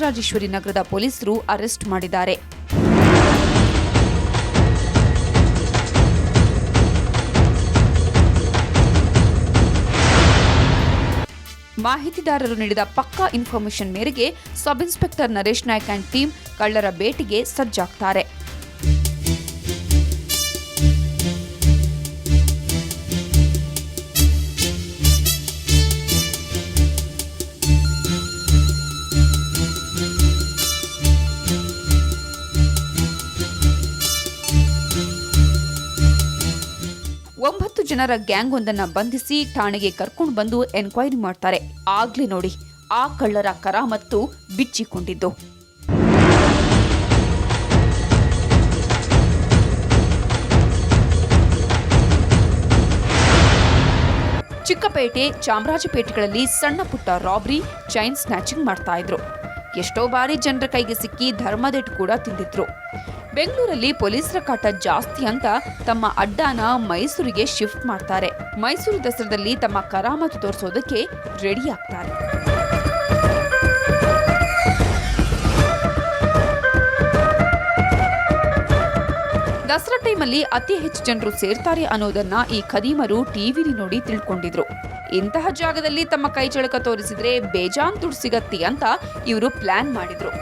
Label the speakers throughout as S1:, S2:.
S1: ರಾಜರಾಜೇಶ್ವರಿ ನಗರದ ಪೊಲೀಸರು ಅರೆಸ್ಟ್ ಮಾಡಿದ್ದಾರೆ. ಮಾಹಿತಿದಾರರು ನೀಡಿದ ಪಕ್ಕಾ ಇನ್ಫಾರ್ಮೇಷನ್ ಮೇರೆಗೆ sub inspector Naresh Naik and team ಕಳ್ಳರ ಬೇಟೆಗೆ ಸಜ್ಜಾಗ್ತಾರೆ. ಒಂಬತ್ತು ಜನರ ಗ್ಯಾಂಗ್ ಒಂದನ್ನ ಬಂಧಿಸಿ ಠಾಣೆಗೆ ಕರ್ಕೊಂಡು ಬಂದು ಎನ್ಕ್ವೈರಿ ಮಾಡ್ತಾರೆ. ಆಗ್ಲೇ ನೋಡಿ ಆ ಕಳ್ಳರ ಕರಾಮತ್ತು ಬಿಚ್ಚಿಕೊಂಡಿದ್ದು. ಚಿಕ್ಕಪೇಟೆ, ಚಾಮರಾಜಪೇಟೆಗಳಲ್ಲಿ ಸಣ್ಣ ಪುಟ್ಟ ರಾಬರಿ, ಚೈನ್ ಸ್ನ್ಯಾಚಿಂಗ್ ಮಾಡ್ತಾ ಇದ್ರು. ಎಷ್ಟೋ ಬಾರಿ ಜನರ ಕೈಗೆ ಸಿಕ್ಕಿ ಧರ್ಮದೆಟ್ಟು ಕೂಡ ತಿಂದಿದ್ರು. ಬೆಂಗಳೂರಲ್ಲಿ ಪೊಲೀಸರ ಕಾಟ ಜಾಸ್ತಿ ಅಂತ ತಮ್ಮ ಅಡ್ಡಾನ ಮೈಸೂರಿಗೆ ಶಿಫ್ಟ್ ಮಾಡ್ತಾರೆ. ಮೈಸೂರು ದಸರಾದಲ್ಲಿ ತಮ್ಮ ಕರಾಮತ್ತು ತೋರಿಸೋದಕ್ಕೆ ರೆಡಿ ಆಗ್ತಾರೆ. ದಸರಾ ಟೈಮಲ್ಲಿ ಅತಿ ಹೆಚ್ಚು ಜನರು ಸೇರ್ತಾರೆ ಅನ್ನೋದನ್ನ ಈ ಖದೀಮರು ಟಿವಿಲಿ ನೋಡಿ ತಿಳ್ಕೊಂಡಿದ್ರು. ಇಂತಹ ಜಾಗದಲ್ಲಿ ತಮ್ಮ ಕೈ ಚಳಕ ತೋರಿಸಿದ್ರೆ ಬೇಜಾನ್ ದುಡ್ಡು ಸಿಗತ್ತೆ ಅಂತ ಇವರು ಪ್ಲಾನ್ ಮಾಡಿದ್ರು.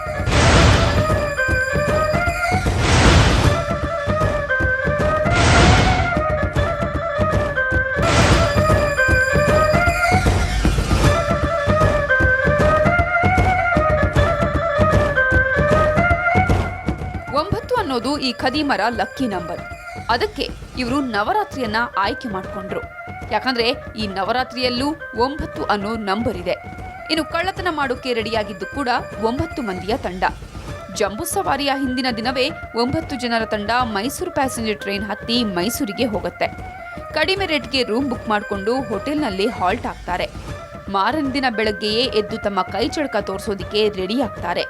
S1: ಅನ್ನೋದು ಈ ಖದೀಮರ ಲಕ್ಕಿ ನಂಬರ್. ಅದಕ್ಕೆ ಇವರು ನವರಾತ್ರಿಯನ್ನ ಆಯ್ಕೆ ಮಾಡಿಕೊಂಡ್ರು. ಯಾಕಂದ್ರೆ ಈ ನವರಾತ್ರಿಯಲ್ಲೂ 9 ಅನ್ನೋ ನಂಬರ್ ಇದೆ. ಇನ್ನು ಕಳ್ಳತನ ಮಾಡೋಕೆ ರೆಡಿಯಾಗಿದ್ದು ಕೂಡ 9 ಮಂದಿಯ ತಂಡ. ಜಂಬೂ ಸವಾರಿಯ ಹಿಂದಿನ ದಿನವೇ 9 ಜನರ ತಂಡ ಮೈಸೂರು ಪ್ಯಾಸೆಂಜರ್ ಟ್ರೈನ್ ಹತ್ತಿ ಮೈಸೂರಿಗೆ ಹೋಗುತ್ತೆ. ಕಡಿಮೆ ರೇಟ್ಗೆ ರೂಮ್ ಬುಕ್ ಮಾಡಿಕೊಂಡು ಹೋಟೆಲ್ನಲ್ಲಿ ಹಾಲ್ಟ್ ಆಗ್ತಾರೆ. ಮಾರನೇ ದಿನ ಬೆಳಗ್ಗೆಯೇ ಎದ್ದು ತಮ್ಮ ಕೈ ಚಳಕ ತೋರಿಸೋದಿಕ್ಕೆ ರೆಡಿ ಆಗ್ತಾರೆ.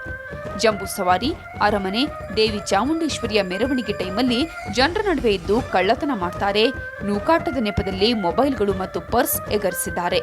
S1: ಜಂಬೂ ಸವಾರಿ, ಅರಮನೆ, ದೇವಿ ಚಾಮುಂಡೇಶ್ವರಿಯ ಮೆರವಣಿಗೆ ಟೈಮಲ್ಲಿ ಜನರ ನಡುವೆ ಇದ್ದು ಕಳ್ಳತನ ಮಾಡ್ತಾರೆ. ನೂಕಾಟದ ನೆಪದಲ್ಲಿ ಮೊಬೈಲ್ಗಳು ಮತ್ತು ಪರ್ಸ್ ಎಗರಿಸಿದ್ದಾರೆ.